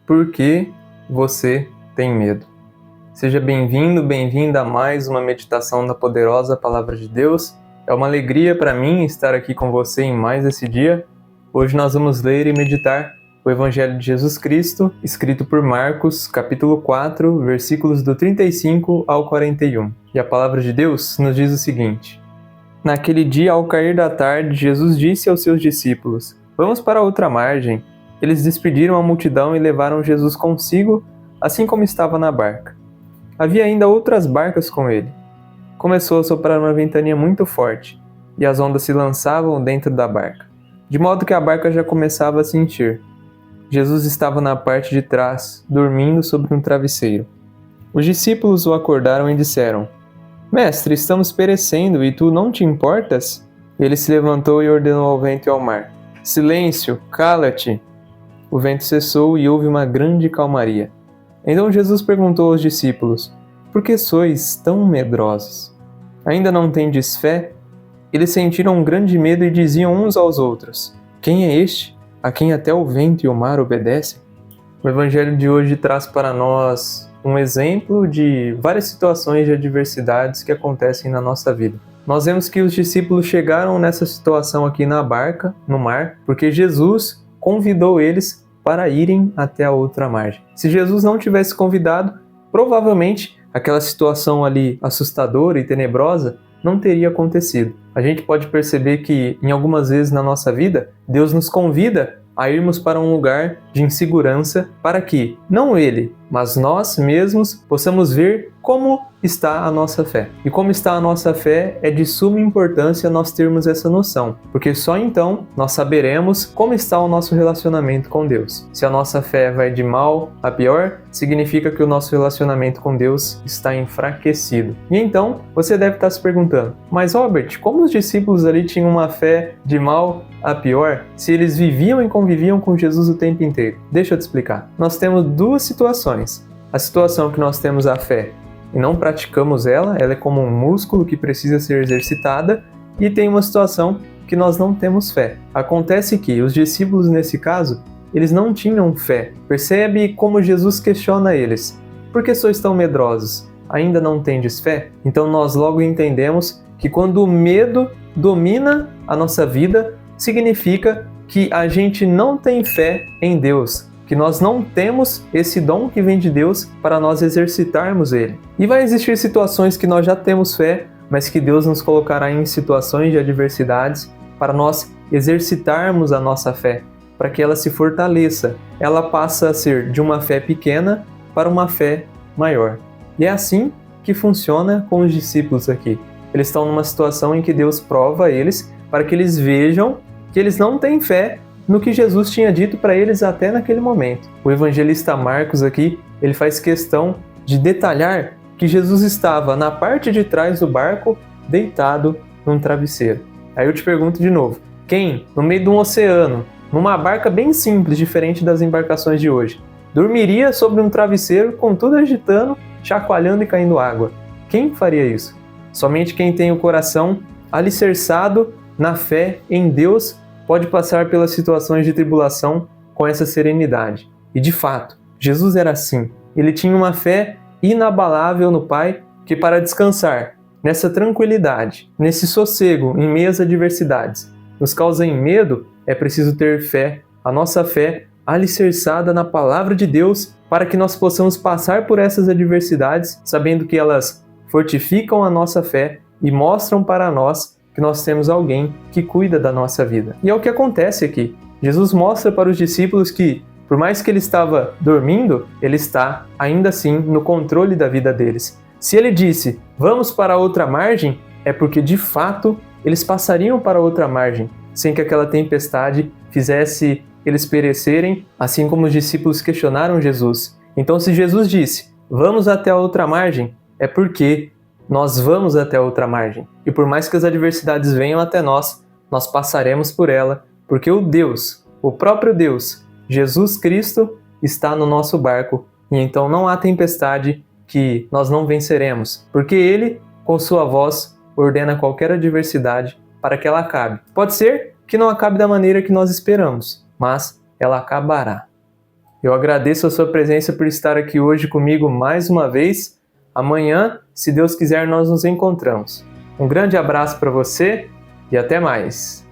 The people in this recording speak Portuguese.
Por que você tem medo? Seja bem-vindo, bem-vinda a mais uma meditação da poderosa Palavra de Deus. É uma alegria para mim estar aqui com você em mais esse dia. Hoje nós vamos ler e meditar o Evangelho de Jesus Cristo, escrito por Marcos, capítulo 4, versículos do 35 ao 41. E a Palavra de Deus nos diz o seguinte: Naquele dia, ao cair da tarde, Jesus disse aos seus discípulos: Vamos para outra margem. Eles despediram a multidão e levaram Jesus consigo, assim como estava na barca. Havia ainda outras barcas com ele. Começou a soprar uma ventania muito forte, e as ondas se lançavam dentro da barca, de modo que a barca já começava a se encher. Jesus estava na parte de trás, dormindo sobre um travesseiro. Os discípulos o acordaram e disseram: Mestre, estamos perecendo e tu não te importas? Ele se levantou e ordenou ao vento e ao mar: Silêncio, cala-te! O vento cessou e houve uma grande calmaria. Então Jesus perguntou aos discípulos: Por que sois tão medrosos? Ainda não tendes fé? Eles sentiram um grande medo e diziam uns aos outros: Quem é este, a quem até o vento e o mar obedecem? O Evangelho de hoje traz para nós um exemplo de várias situações de adversidades que acontecem na nossa vida. Nós vemos que os discípulos chegaram nessa situação aqui na barca, no mar, porque Jesus convidou eles para irem até a outra margem. Se Jesus não tivesse convidado, provavelmente aquela situação ali assustadora e tenebrosa não teria acontecido. A gente pode perceber que em algumas vezes na nossa vida, Deus nos convida a irmos para um lugar de insegurança para que, não Ele, mas nós mesmos possamos ver como está a nossa fé. E como está a nossa fé é de suma importância nós termos essa noção, porque só então nós saberemos como está o nosso relacionamento com Deus. Se a nossa fé vai de mal a pior, significa que o nosso relacionamento com Deus está enfraquecido. E então você deve estar se perguntando: mas Robert, como os discípulos ali tinham uma fé de mal a pior, se eles viviam e conviviam com Jesus o tempo inteiro? Deixa eu te explicar. Nós temos duas situações. A situação que nós temos a fé e não praticamos ela é como um músculo que precisa ser exercitada, e tem uma situação que nós não temos fé. Acontece que os discípulos, nesse caso, eles não tinham fé. Percebe como Jesus questiona eles: Por que sois tão medrosos? Ainda não tendes fé? Então nós logo entendemos que quando o medo domina a nossa vida, significa que a gente não tem fé em Deus, que nós não temos esse dom que vem de Deus para nós exercitarmos ele. E vai existir situações que nós já temos fé, mas que Deus nos colocará em situações de adversidades para nós exercitarmos a nossa fé, para que ela se fortaleça. Ela passa a ser de uma fé pequena para uma fé maior. E é assim que funciona com os discípulos aqui. Eles estão numa situação em que Deus prova eles para que eles vejam que eles não têm fé no que Jesus tinha dito para eles até naquele momento. O evangelista Marcos aqui, ele faz questão de detalhar que Jesus estava na parte de trás do barco, deitado num travesseiro. Aí eu te pergunto de novo: quem, no meio de um oceano, numa barca bem simples, diferente das embarcações de hoje, dormiria sobre um travesseiro com tudo agitando, chacoalhando e caindo água? Quem faria isso? Somente quem tem o coração alicerçado na fé em Deus pode passar pelas situações de tribulação com essa serenidade. E de fato, Jesus era assim. Ele tinha uma fé inabalável no Pai, que para descansar nessa tranquilidade, nesse sossego em meio às adversidades, nos causem medo, é preciso ter fé, a nossa fé alicerçada na Palavra de Deus, para que nós possamos passar por essas adversidades, sabendo que elas fortificam a nossa fé e mostram para nós que nós temos alguém que cuida da nossa vida. E é o que acontece aqui. Jesus mostra para os discípulos que, por mais que ele estava dormindo, ele está, ainda assim, no controle da vida deles. Se ele disse: Vamos para outra margem, é porque, de fato, eles passariam para outra margem, sem que aquela tempestade fizesse eles perecerem, assim como os discípulos questionaram Jesus. Então, se Jesus disse: Vamos até a outra margem, é porque nós vamos até a outra margem. E por mais que as adversidades venham até nós, nós passaremos por ela, porque o Deus, o próprio Deus, Jesus Cristo, está no nosso barco, e então não há tempestade que nós não venceremos, porque Ele, com sua voz, ordena qualquer adversidade para que ela acabe. Pode ser que não acabe da maneira que nós esperamos, mas ela acabará. Eu agradeço a sua presença por estar aqui hoje comigo mais uma vez. Amanhã, se Deus quiser, nós nos encontramos. Um grande abraço para você e até mais!